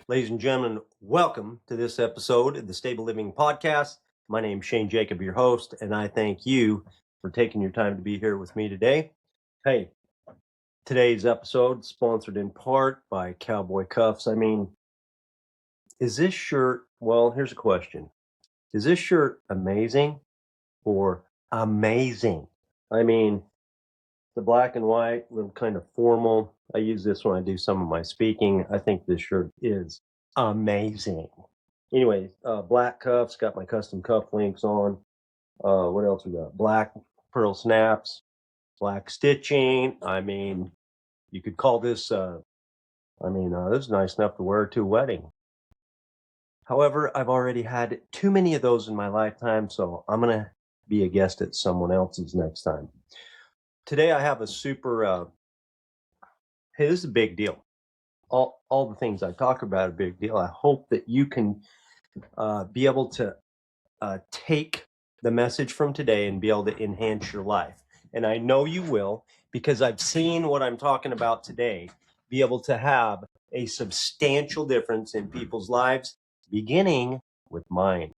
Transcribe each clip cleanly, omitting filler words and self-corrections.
Ladies and gentlemen, welcome to this episode of the Stable Living Podcast. My name is Shane Jacob, your host, and I thank you for taking your time to be here with me today. Hey, today's episode is sponsored in part by Cowboy Cuffs. I mean, is this shirt, well, here's a question. Is this shirt amazing or amazing? I mean, the black and white, a little kind of formal. I use this when I do some of my speaking. I think this shirt is amazing. Anyway, black cuffs, got my custom cuff links on. What else we got? Black pearl snaps, black stitching. I mean, you could call this, this is nice enough to wear to a wedding. However, I've already had too many of those in my lifetime, so I'm going to be a guest at someone else's next time. Today I have a super, hey, this is a big deal. All the things I talk about are a big deal. I hope that you can be able to take the message from today and be able to enhance your life. And I know you will, because I've seen what I'm talking about today be able to have a substantial difference in people's lives, beginning with mine.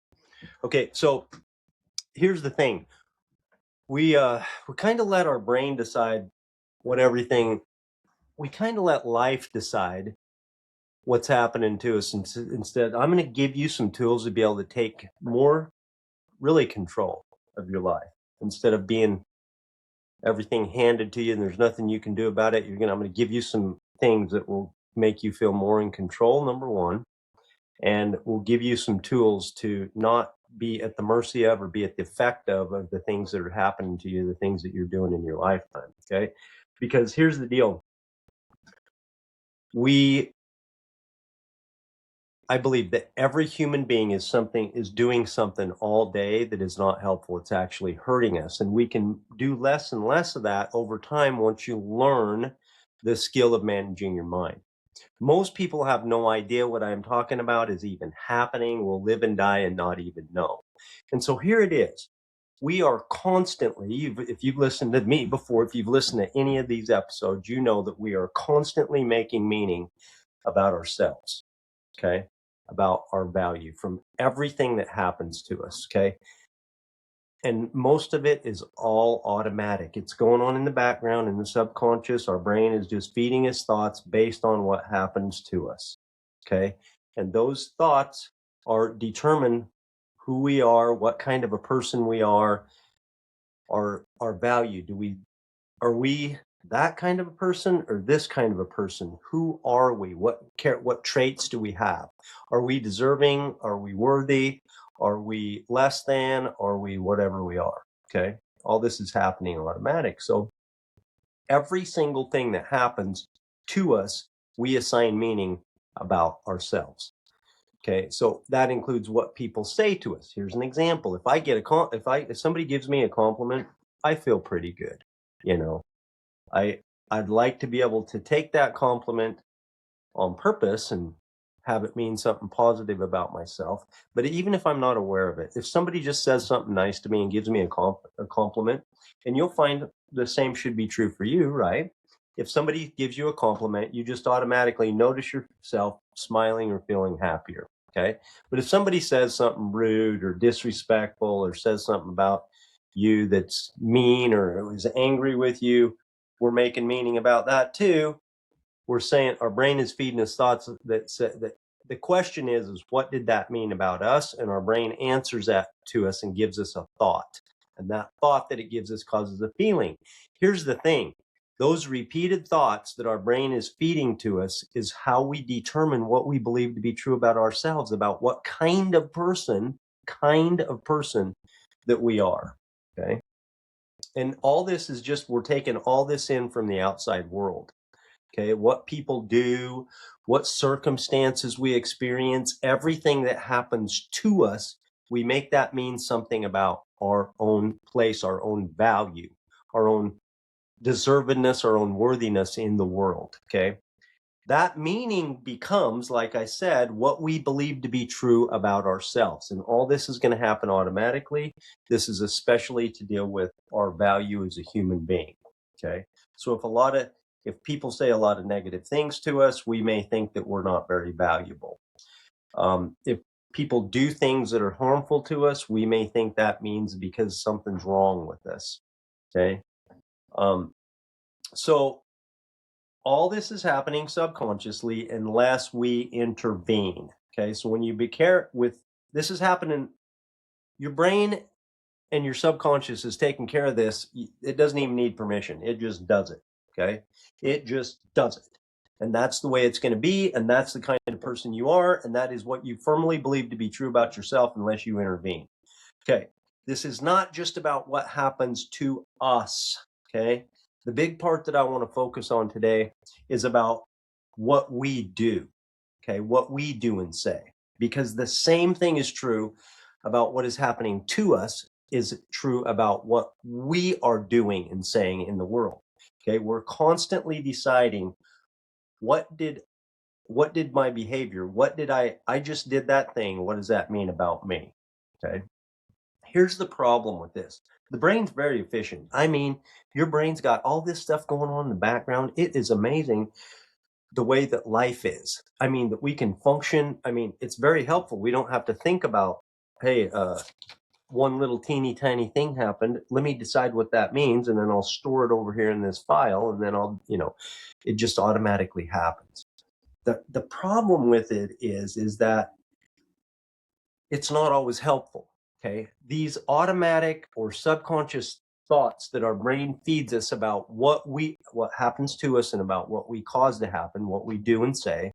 Okay, so here's the thing. We kind of let our brain decide what everything, we kind of let life decide what's happening to us. Instead, I'm going to give you some tools to be able to take more really control of your life instead of being everything handed to you and there's nothing you can do about it. I'm going to give you some things that will make you feel more in control, number one, and will give you some tools to not be at the mercy of or be at the effect of the things that are happening to you, the things that you're doing in your lifetime. Okay. Because here's the deal. I believe that every human being is doing something all day that is not helpful. It's actually hurting us. And we can do less and less of that over time once you learn the skill of managing your mind. Most people have no idea what I'm talking about is even happening, will live and die and not even know. And so here it is. We are constantly, if you've listened to me before, if you've listened to any of these episodes, you know that we are constantly making meaning about ourselves. Okay. About our value from everything that happens to us. Okay. And most of it is all automatic. It's going on in the background, in the subconscious. Our brain is just feeding us thoughts based on what happens to us. Okay. And those thoughts are determine who we are, what kind of a person we are, our value. Are we that kind of a person or this kind of a person? Who are we? What traits do we have? Are we deserving? Are we worthy? Are we less than? Are we whatever we are? Okay. All this is happening automatic. So every single thing that happens to us, we assign meaning about ourselves. Okay. So that includes what people say to us. Here's an example. If somebody gives me a compliment, I feel pretty good. I'd like to be able to take that compliment on purpose and have it mean something positive about myself. But even if I'm not aware of it, if somebody just says something nice to me and gives me a compliment, and you'll find the same should be true for you, right? If somebody gives you a compliment, you just automatically notice yourself smiling or feeling happier. Okay. But if somebody says something rude or disrespectful or says something about you that's mean or is angry with you, we're making meaning about that too. We're saying our brain is feeding us thoughts that the question is what did that mean about us? And our brain answers that to us and gives us a thought. And that thought that it gives us causes a feeling. Here's the thing. Those repeated thoughts that our brain is feeding to us is how we determine what we believe to be true about ourselves, about what kind of person that we are. Okay. And all this is just, we're taking all this in from the outside world. Okay. What people do, what circumstances we experience, everything that happens to us, we make that mean something about our own place, our own value, our own deservedness, our own worthiness in the world. Okay. That meaning becomes, like I said, what we believe to be true about ourselves. And all this is going to happen automatically. This is especially to deal with our value as a human being. Okay. So if people say a lot of negative things to us, we may think that we're not very valuable. If people do things that are harmful to us, we may think that means because something's wrong with us. Okay. Um, so all this is happening subconsciously unless we intervene. Okay, so when you be care with this is happening, your brain and your subconscious is taking care of this. It doesn't even need permission. It just does it. Okay, it just does it, and that's the way it's going to be, and that's the kind of person you are, and that is what you firmly believe to be true about yourself, unless you intervene. Okay, this is not just about what happens to us. Okay, the big part that I want to focus on today is about what we do. Okay, what we do and say. Because the same thing is true about what is happening to us, is true about what we are doing and saying in the world. Okay, we're constantly deciding what did my behavior, what did I just did that thing, what does that mean about me? Okay. Here's the problem with this. The brain's very efficient. I mean, your brain's got all this stuff going on in the background. It is amazing the way that life is. I mean, that we can function. I mean, it's very helpful. We don't have to think about, hey, one little teeny tiny thing happened. Let me decide what that means, and then I'll store it over here in this file, and then it just automatically happens. The problem with it is that it's not always helpful. Okay. These automatic or subconscious thoughts that our brain feeds us about what happens to us and about what we cause to happen, what we do and say,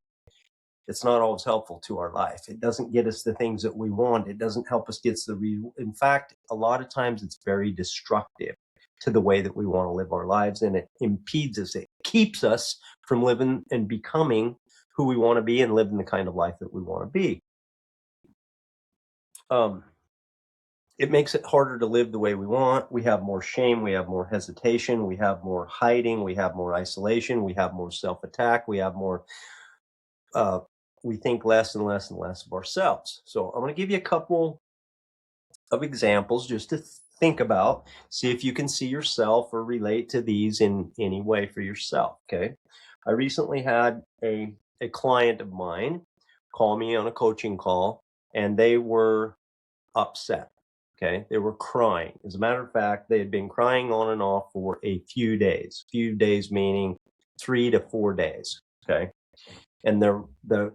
it's not always helpful to our life. It doesn't get us the things that we want. It doesn't help us get in fact, a lot of times it's very destructive to the way that we want to live our lives, and it impedes us. It keeps us from living and becoming who we want to be and living the kind of life that we want to be. Um, it makes it harder to live the way we want. We have more shame. We have more hesitation. We have more hiding. We have more isolation. We have more self attack. We have more, uh, we think less and less and less of ourselves. So I'm going to give you a couple of examples just to think about, see if you can see yourself or relate to these in any way for yourself. Okay. I recently had a client of mine call me on a coaching call, and they were upset. Okay. They were crying. As a matter of fact, they had been crying on and off for a few days meaning 3 to 4 days. Okay. And the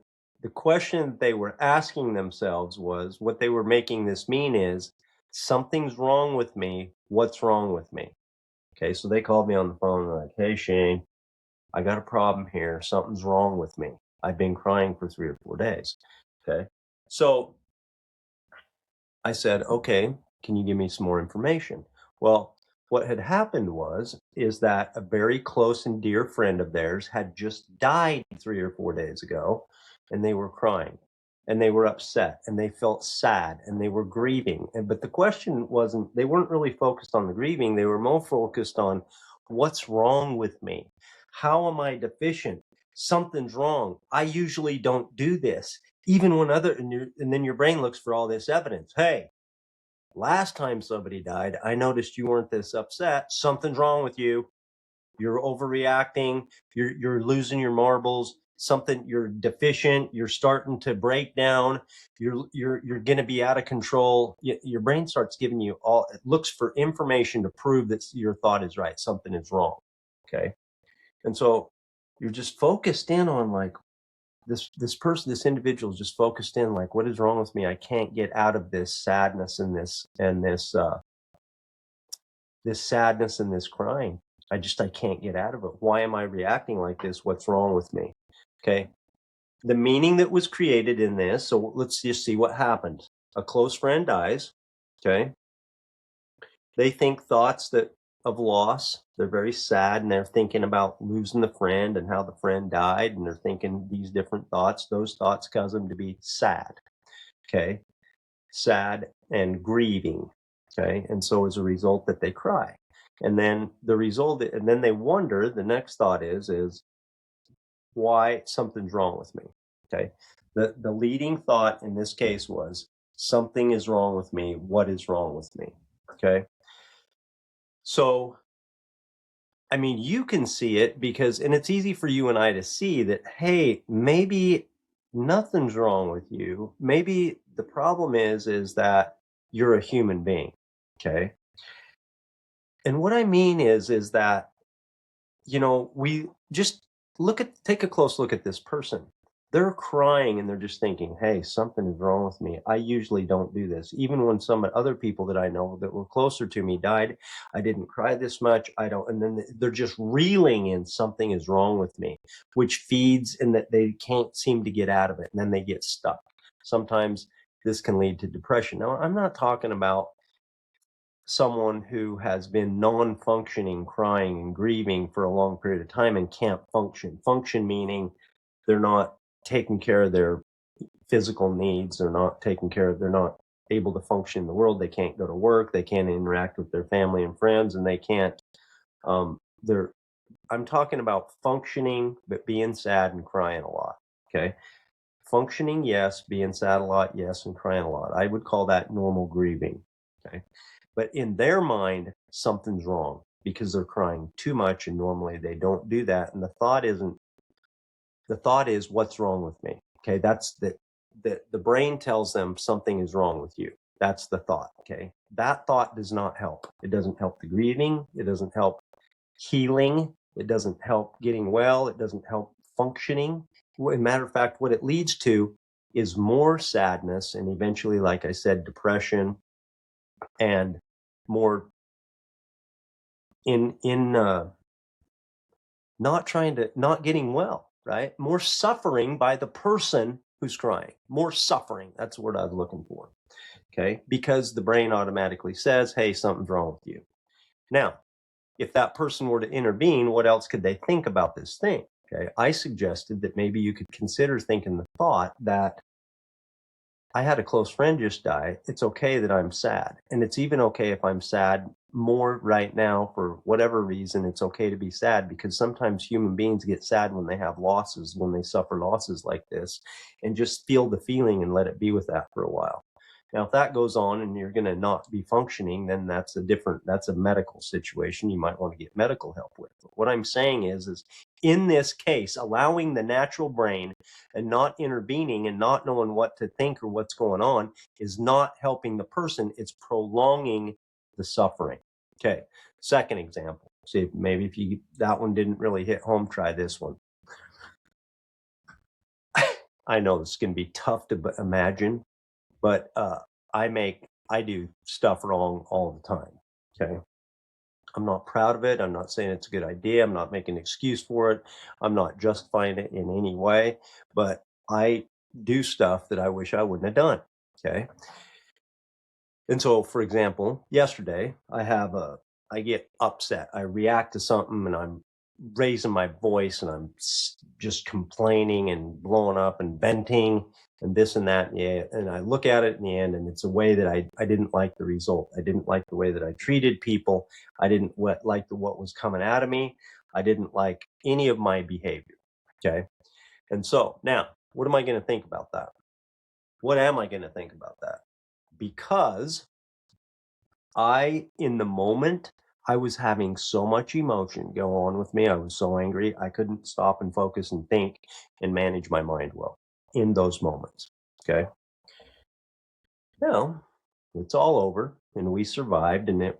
question that they were asking themselves was, what they were making this mean is, something's wrong with me. What's wrong with me? Okay. So they called me on the phone and were like, hey, Shane, I got a problem here. Something's wrong with me. I've been crying for 3 or 4 days. Okay. So I said, okay, can you give me some more information? Well, what had happened is that a very close and dear friend of theirs had just died 3 or 4 days ago, and they were crying and they were upset and they felt sad and they were grieving. But the question wasn't, they weren't really focused on the grieving. They were more focused on, what's wrong with me? How am I deficient? Something's wrong. I usually don't do this. Even when and then your brain looks for all this evidence. Hey, last time somebody died, I noticed you weren't this upset. Something's wrong with you. You're overreacting. You're losing your marbles. You're deficient. You're starting to break down. You're going to be out of control. Your brain starts giving you it looks for information to prove that your thought is right. Something is wrong. Okay. And so you're just focused in on, like, this individual is just focused in, like, what is wrong with me? I can't get out of this sadness and this sadness and this crying. I can't get out of it. Why am I reacting like this? What's wrong with me? Okay. The meaning that was created in this. So let's just see what happened. A close friend dies. Okay. They think thoughts of loss. They're very sad, and they're thinking about losing the friend and how the friend died, and they're thinking these different thoughts. Those thoughts cause them to be sad. Okay. Sad and grieving. Okay. And so as a result that they cry. And then and then they wonder, the next thought is, why something's wrong with me. Okay. The leading thought in this case was something is wrong with me. What is wrong with me? Okay. So, I mean, you can see it because, and it's easy for you and I to see that, hey, maybe nothing's wrong with you. Maybe the problem is that you're a human being. Okay. And what I mean is that, we just take a close look at this person. They're crying and they're just thinking, hey, something is wrong with me. I usually don't do this. Even when some other people that I know that were closer to me died, I didn't cry this much. I don't. And then they're just reeling in something is wrong with me, which feeds in that they can't seem to get out of it. And then they get stuck. Sometimes this can lead to depression. Now, I'm not talking about someone who has been non-functioning, crying and grieving for a long period of time and can't function. Function meaning they're not taking care of their physical needs. They're not able to function in the world. They can't go to work. They can't interact with their family and friends, and they can't, they're, I'm talking about functioning, but being sad and crying a lot. Okay. Functioning, yes. Being sad a lot, yes. And crying a lot. I would call that normal grieving. Okay. But in their mind, something's wrong because they're crying too much, and normally they don't do that. And the thought is, what's wrong with me? Okay, that's the brain tells them something is wrong with you. That's the thought. Okay, that thought does not help. It doesn't help the grieving. It doesn't help healing. It doesn't help getting well. It doesn't help functioning. As a matter of fact, what it leads to is more sadness and eventually, like I said, depression and more in not getting well, right? More suffering by the person who's crying. More suffering. That's the word I was looking for. Okay. Because the brain automatically says, hey, something's wrong with you. Now, if that person were to intervene, what else could they think about this thing? Okay. I suggested that maybe you could consider thinking the thought that I had a close friend just die. It's okay that I'm sad. And it's even okay if I'm sad more right now for whatever reason. It's okay to be sad because sometimes human beings get sad when they have losses, when they suffer losses like this, and just feel the feeling and let it be with that for a while. Now, if that goes on and you're going to not be functioning, then that's a medical situation you might want to get medical help with. But what I'm saying is in this case, allowing the natural brain and not intervening and not knowing what to think or what's going on is not helping the person. It's prolonging the suffering. Okay. Second example. See, maybe if that one didn't really hit home, try this one. I know this is going to be tough to imagine, but I do stuff wrong all the time. Okay. I'm not proud of it. I'm not saying it's a good idea. I'm not making an excuse for it. I'm not justifying it in any way, but I do stuff that I wish I wouldn't have done. Okay. And so, for example, yesterday I get upset. I react to something and I'm raising my voice and I'm just complaining and blowing up and venting and this and that. Yeah. And I look at it in the end and it's a way that I didn't like the result. I didn't like the way that I treated people. I didn't like what was coming out of me. I didn't like any of my behavior. Okay. And so now, what am I going to think about that? What am I going to think about that? Because in the moment, I was having so much emotion go on with me. I was so angry. I couldn't stop and focus and think and manage my mind well in those moments. Okay. Now it's all over and we survived and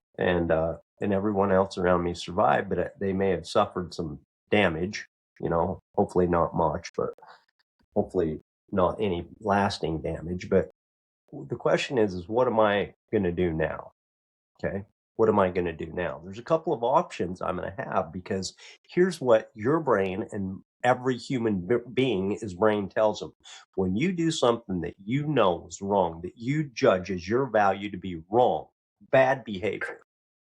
everyone else around me survived, but they may have suffered some damage, hopefully not much, but hopefully not any lasting damage. But the question is what am I going to do now? Okay. What am I going to do now? There's a couple of options I'm going to have because here's what your brain and every human being, his brain tells them. When you do something that you know is wrong, that you judge as your value to be wrong, bad behavior.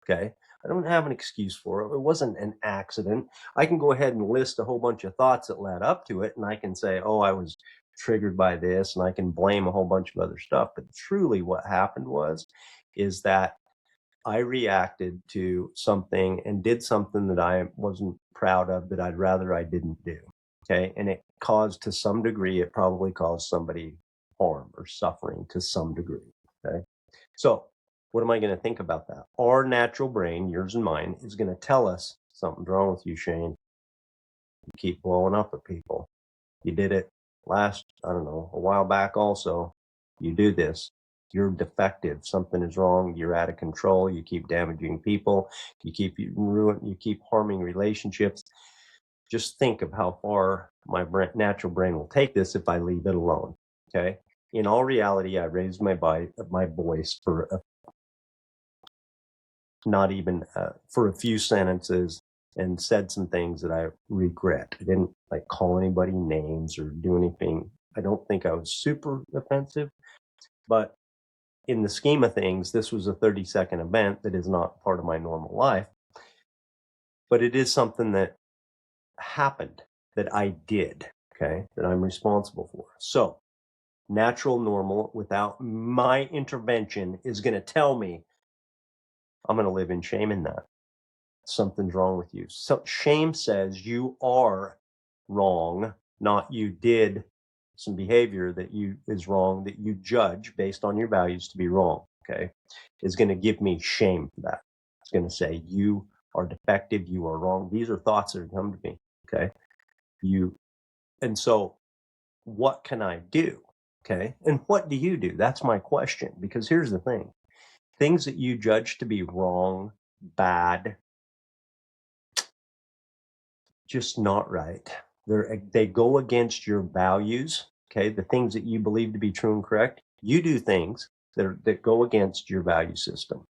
Okay. I don't have an excuse for it. It wasn't an accident. I can go ahead and list a whole bunch of thoughts that led up to it. And I can say, oh, I was triggered by this. And I can blame a whole bunch of other stuff. But truly what happened is that I reacted to something and did something that I wasn't proud of that I'd rather I didn't do. Okay. And it caused, to some degree, it probably caused somebody harm or suffering to some degree. Okay. So, what am I going to think about that? Our natural brain, yours and mine, is going to tell us something's wrong with you, Shane. You keep blowing up at people. You did it I don't know, a while back also. You do this. You're defective. Something is wrong. You're out of control. You keep damaging people. You keep harming relationships. Just think of how far my natural brain will take this if I leave it alone. Okay. In all reality, I raised my voice for not even for a few sentences and said some things that I regret. I didn't like call anybody names or do anything. I don't think I was super offensive, but in the scheme of things, this was a 30-second event that is not part of my normal life, but it is something that happened that I did, okay, that I'm responsible for. So natural, normal, without my intervention is going to tell me I'm going to live in shame in that. Something's wrong with you. So shame says you are wrong, not you did some behavior that you is wrong, that you judge based on your values to be wrong. Okay. Is going to give me shame for that. It's going to say you are defective, you are wrong. These are thoughts that come to me. Okay. And so what can I do? Okay. And what do you do? That's my question. Because here's the thing. Things that you judge to be wrong, bad, just not right. They go against your values, okay? The things that you believe to be true and correct. You do things that go against your value system.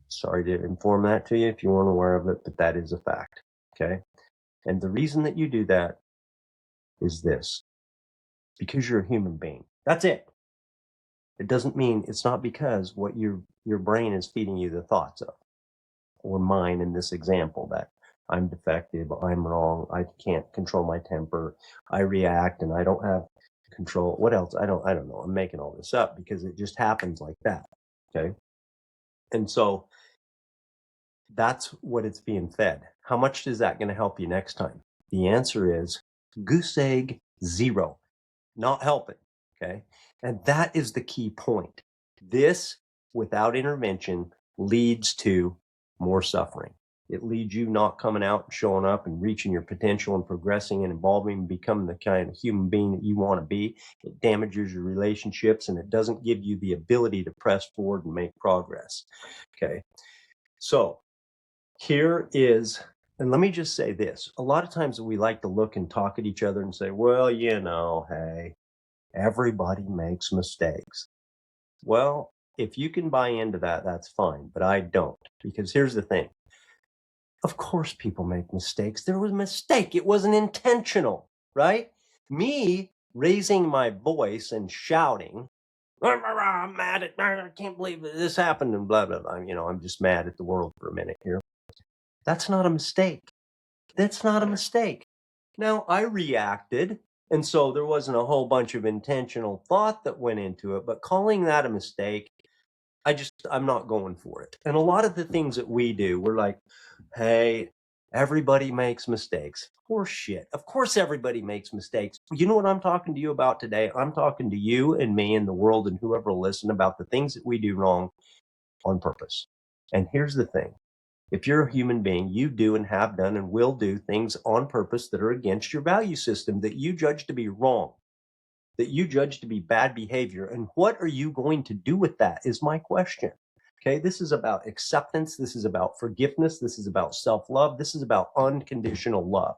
Sorry to inform that to you if you weren't aware of it, but that is a fact, okay? And the reason that you do that is this, because you're a human being. That's it. It doesn't mean, it's not because what your brain is feeding you the thoughts of, or mine in this example, that I'm defective, I'm wrong, I can't control my temper, I react and I don't have control. What else? I don't know. I'm making all this up because it just happens like that. Okay. And so that's what it's being fed. How much is that going to help you next time? The answer is goose egg 0. Not helping. Okay. And that is the key point. This, without intervention, leads to more suffering. It leads you not coming out and showing up and reaching your potential and progressing and evolving and becoming the kind of human being that you want to be. It damages your relationships and it doesn't give you the ability to press forward and make progress. Okay. So here is, and let me just say this. A lot of times we like to look and talk at each other and say, well, hey, everybody makes mistakes. Well, if you can buy into that, that's fine, but I don't. Because here's the thing. Of course people make mistakes. There was a mistake. It wasn't intentional, right? Me raising my voice and shouting, I'm mad at, I can't believe this happened and blah, blah, blah. I'm just mad at the world for a minute here. That's not a mistake. That's not a mistake. Now, I reacted, and so there wasn't a whole bunch of intentional thought that went into it, but calling that a mistake, I'm not going for it. And a lot of the things that we do, we're like, hey, everybody makes mistakes. Horse shit. Of course everybody makes mistakes. You know what I'm talking to you about today? I'm talking to you and me and the world and whoever will listen about the things that we do wrong on purpose. And here's the thing. If you're a human being, you do and have done and will do things on purpose that are against your value system that you judge to be wrong, that you judge to be bad behavior. And what are you going to do with that is my question. Okay, this is about acceptance. This is about forgiveness. This is about self-love. This is about unconditional love.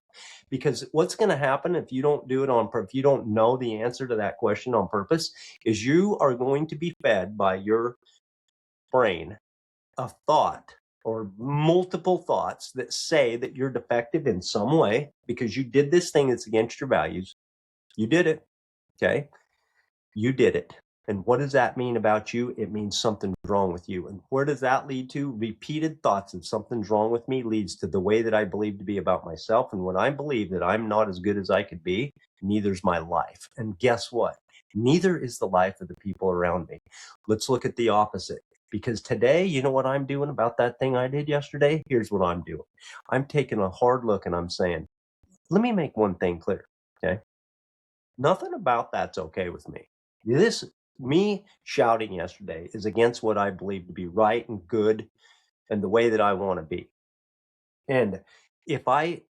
Because what's going to happen if you don't do it on purpose, if you don't know the answer to that question on purpose, is you are going to be fed by your brain a thought or multiple thoughts that say that you're defective in some way because you did this thing that's against your values. You did it. Okay. You did it. And what does that mean about you? It means something's wrong with you. And where does that lead to? Repeated thoughts of something's wrong with me leads to the way that I believe to be about myself. And when I believe that I'm not as good as I could be, neither's my life. And guess what? Neither is the life of the people around me. Let's look at the opposite. Because today, you know what I'm doing about that thing I did yesterday? Here's what I'm doing. I'm taking a hard look and I'm saying, let me make one thing clear, okay? Nothing about that's okay with me. This me shouting yesterday is against what I believe to be right and good and the way that I want to be. And if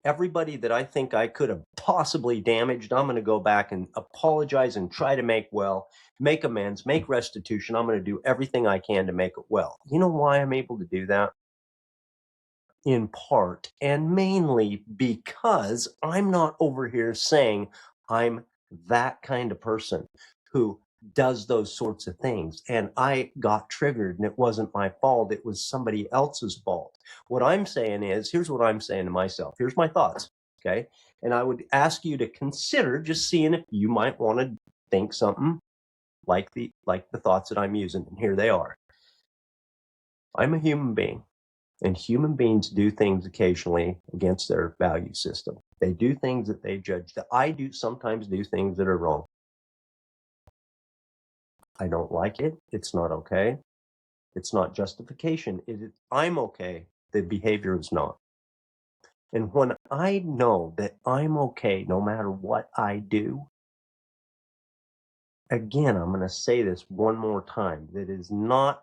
everybody that I think I could have possibly damaged, I'm going to go back and apologize and try to make amends, make restitution. I'm going to do everything I can to make it well. You know why I'm able to do that? In part and mainly because I'm not over here saying I'm that kind of person who does those sorts of things. And I got triggered and it wasn't my fault. It was somebody else's fault. What I'm saying is, here's what I'm saying to myself. Here's my thoughts. Okay. And I would ask you to consider just seeing if you might want to think something like the thoughts that I'm using. And here they are. I'm a human being. And human beings do things occasionally against their value system. They do things that they judge. That I do sometimes do things that are wrong. I don't like it. It's not okay. It's not justification. I'm okay. The behavior is not. And when I know that I'm okay no matter what I do, again, I'm going to say this one more time, that is not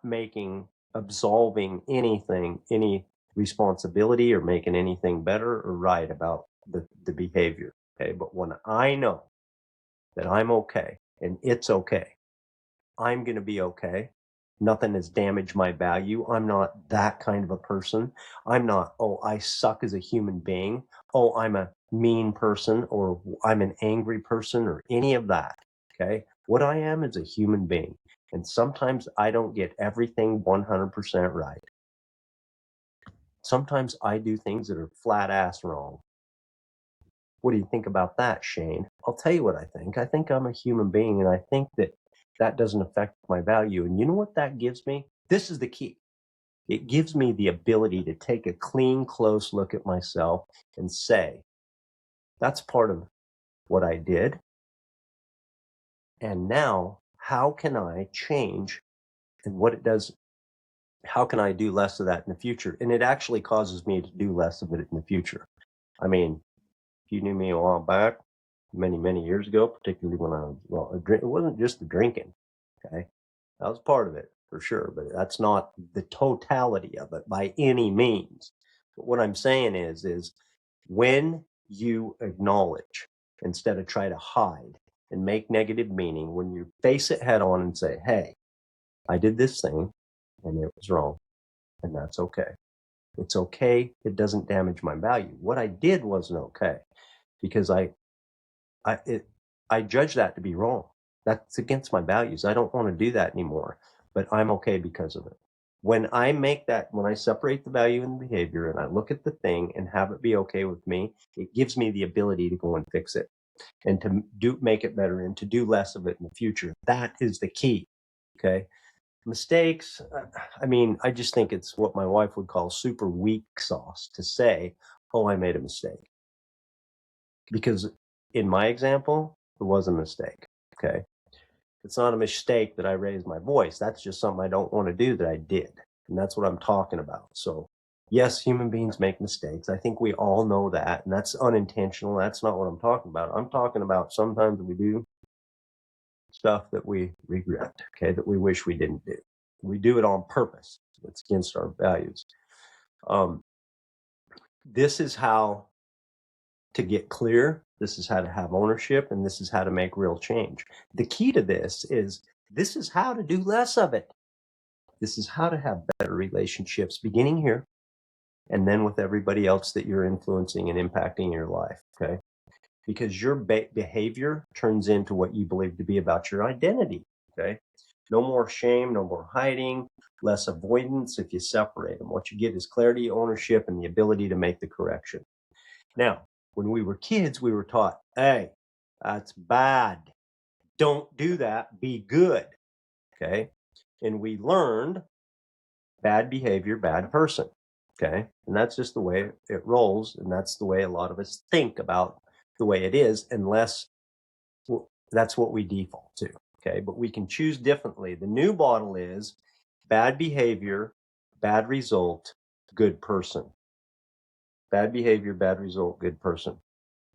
absolving anything, any responsibility or making anything better or right about the behavior. Okay. But when I know that I'm okay and it's okay, I'm going to be okay. Nothing has damaged my value. I'm not that kind of a person. I'm not, oh, I suck as a human being. Oh, I'm a mean person or I'm an angry person or any of that. Okay. What I am is a human being. And sometimes I don't get everything 100% right. Sometimes I do things that are flat ass wrong. What do you think about that, Shane? I'll tell you what I think. I think I'm a human being, and I think that that doesn't affect my value. And you know what that gives me? This is the key. It gives me the ability to take a clean, close look at myself and say, that's part of what I did. And now, how can I change and what it does? How can I do less of that in the future? And it actually causes me to do less of it in the future. I mean, if you knew me a while back, many, many years ago, particularly when I was, well, it wasn't just the drinking. Okay. That was part of it for sure, but that's not the totality of it by any means. But what I'm saying is when you acknowledge instead of try to hide and make negative meaning, when you face it head on and say, hey, I did this thing and it was wrong, and that's okay. It's okay. It doesn't damage my value. What I did wasn't okay because I it I judge that to be wrong. That's against my values. I don't want to do that anymore, but I'm okay because of it. When I separate the value and the behavior and I look at the thing and have it be okay with me, it gives me the ability to go and fix it and to make it better and to do less of it in the future. That is the key. Okay. Mistakes. I mean, I just think it's what my wife would call super weak sauce to say, oh, I made a mistake. Because in my example, it was a mistake. Okay. It's not a mistake that I raised my voice. That's just something I don't want to do that I did. And that's what I'm talking about. So, yes, human beings make mistakes. I think we all know that. And that's unintentional. That's not what I'm talking about. I'm talking about sometimes we do stuff that we regret, okay, that we wish we didn't do. We do it on purpose. It's against our values. Um, this is how to get clear. This is how to have ownership, and this is how to make real change. The key to this is how to do less of it. This is how to have better relationships beginning here and then with everybody else that you're influencing and impacting in your life. Okay. Because your behavior turns into what you believe to be about your identity. Okay. No more shame, no more hiding, less avoidance if you separate them. What you get is clarity, ownership, and the ability to make the correction. Now, when we were kids, we were taught, hey, that's bad. Don't do that. Be good. Okay. And we learned bad behavior, bad person. Okay. And that's just the way it rolls. And that's the way a lot of us think about the way it is, unless that's what we default to. Okay. But we can choose differently. The new model is bad behavior, bad result, good person. Bad behavior, bad result, good person.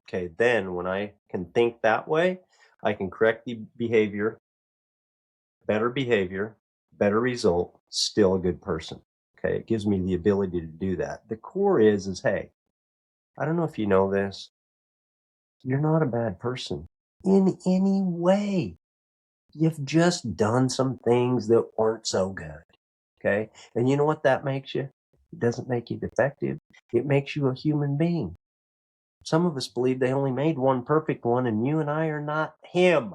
Okay, then when I can think that way, I can correct the behavior, better result, still a good person. Okay, it gives me the ability to do that. The core is hey, I don't know if you know this, you're not a bad person in any way. You've just done some things that weren't so good. Okay. And you know what that makes you? It doesn't make you defective. It makes you a human being. Some of us believe they only made one perfect one, and you and I are not him.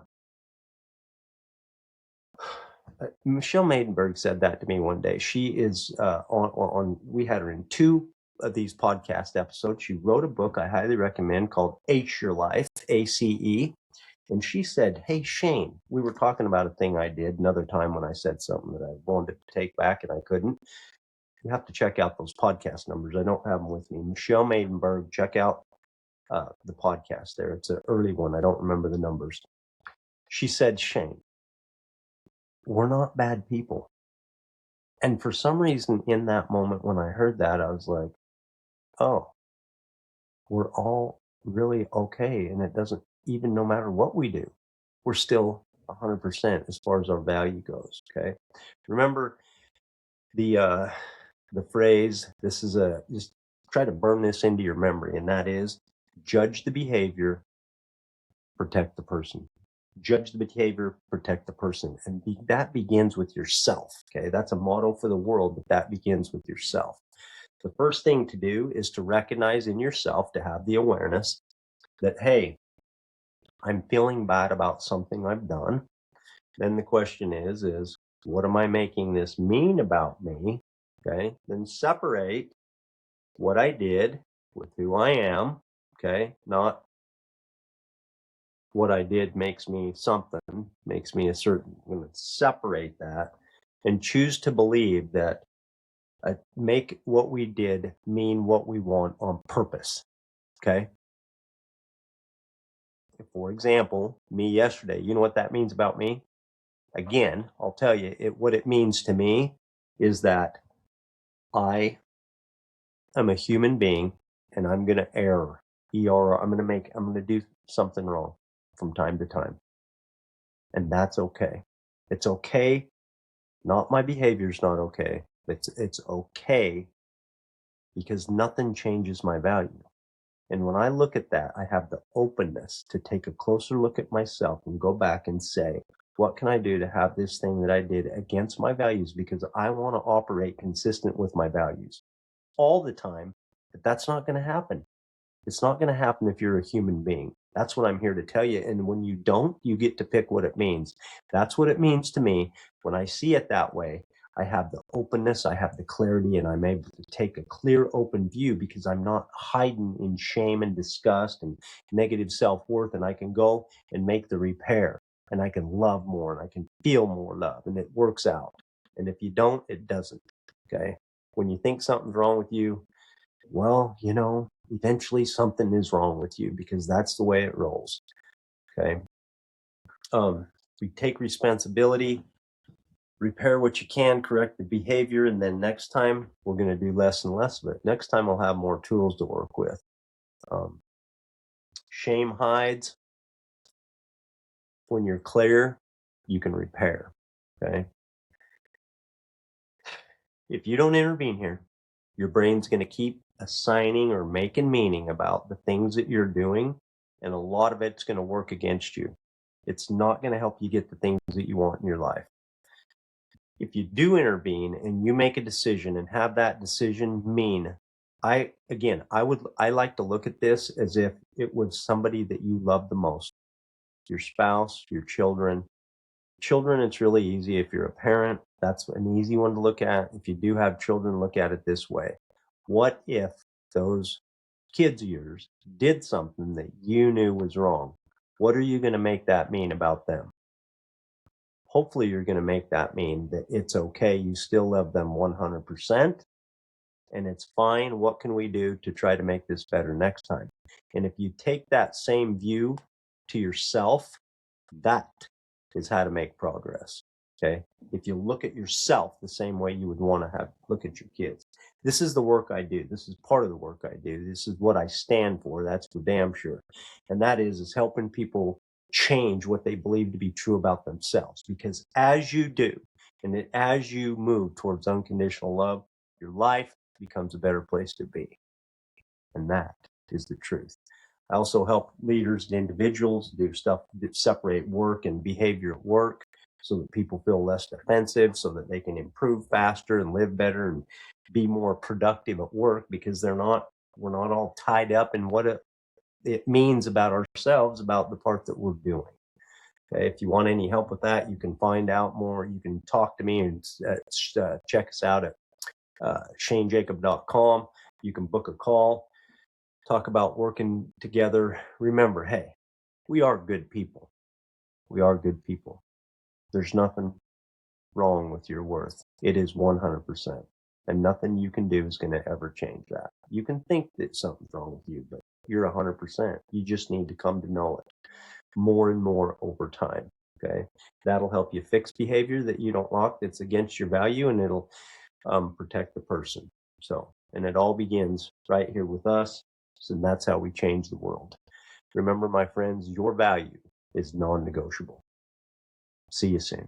Michelle Maidenberg said that to me one day. She is we had her in 2 of these podcast episodes. She wrote a book I highly recommend called Ace Your Life, ACE. And she said, hey, Shane, we were talking about a thing I did another time when I said something that I wanted to take back and I couldn't. You have to check out those podcast numbers. I don't have them with me. Michelle Maidenberg, check out the podcast there. It's an early one. I don't remember the numbers. She said, Shane, we're not bad people. And for some reason in that moment when I heard that, I was like, oh, we're all really okay. And it doesn't even, no matter what we do, we're still 100% as far as our value goes. Okay. Remember the phrase, this is just try to burn this into your memory. And that is judge the behavior, protect the person. Judge the behavior, protect the person. And that begins with yourself. Okay. That's a motto for the world, but that begins with yourself. The first thing to do is to recognize in yourself, to have the awareness that, hey, I'm feeling bad about something I've done. Then the question is what am I making this mean about me? Okay. Then separate what I did with who I am. Okay. Not what I did makes me something, makes me a certain, I'm going to separate that and choose to believe that make what we did mean what we want on purpose. Okay. For example, me yesterday, you know what that means about me? Again, I'll tell you what it means to me is that I am a human being and I'm going to err. I'm going to do something wrong from time to time. And that's okay. It's okay. Not my behavior's not okay. It's okay because nothing changes my value. And when I look at that, I have the openness to take a closer look at myself and go back and say, what can I do to have this thing that I did against my values? Because I want to operate consistent with my values all the time. But that's not going to happen. It's not going to happen if you're a human being. That's what I'm here to tell you. And when you don't, you get to pick what it means. That's what it means to me. When I see it that way, I have the openness, I have the clarity, and I'm able to take a clear, open view because I'm not hiding in shame and disgust and negative self-worth. And I can go and make the repair, and I can love more, and I can feel more love, and it works out. And if you don't, it doesn't. Okay. When you think something's wrong with you, well, eventually something is wrong with you because that's the way it rolls. Okay. We take responsibility, repair what you can, correct the behavior, and then next time we're going to do less and less of it. Next time I'll have more tools to work with. Shame hides. When you're clear, you can repair. Okay. If you don't intervene here, your brain's going to keep assigning or making meaning about the things that you're doing, and a lot of it's going to work against you. It's not going to help you get the things that you want in your life. If you do intervene and you make a decision and have that decision mean, I like to look at this as if it was somebody that you love the most, your spouse, your children. Children, it's really easy. If you're a parent, that's an easy one to look at. If you do have children, look at it this way. What if those kids of yours did something that you knew was wrong? What are you going to make that mean about them? Hopefully you're going to make that mean that it's okay. You still love them 100% and it's fine. What can we do to try to make this better next time? And if you take that same view to yourself, that is how to make progress. Okay. If you look at yourself the same way you would want to look at your kids. This is the work I do. This is part of the work I do. This is what I stand for. That's for damn sure. And that is helping people change what they believe to be true about themselves. Because as you do, and as you move towards unconditional love, your life becomes a better place to be. And that is the truth. I also help leaders and individuals do stuff that separate work and behavior at work so that people feel less defensive, so that they can improve faster and live better and be more productive at work, because we're not all tied up in what it means about ourselves, about the part that we're doing. Okay, if you want any help with that, you can find out more. You can talk to me and check us out at shanejacob.com. You can book a call, talk about working together. Remember, hey, we are good people. We are good people. There's nothing wrong with your worth. It is 100%. And nothing you can do is going to ever change that. You can think that something's wrong with you, but you're 100%. You just need to come to know it more and more over time. Okay. That'll help you fix behavior that you don't like, that's against your value, and it'll protect the person. So, and it all begins right here with us. So that's how we change the world. Remember, my friends, your value is non-negotiable. See you soon.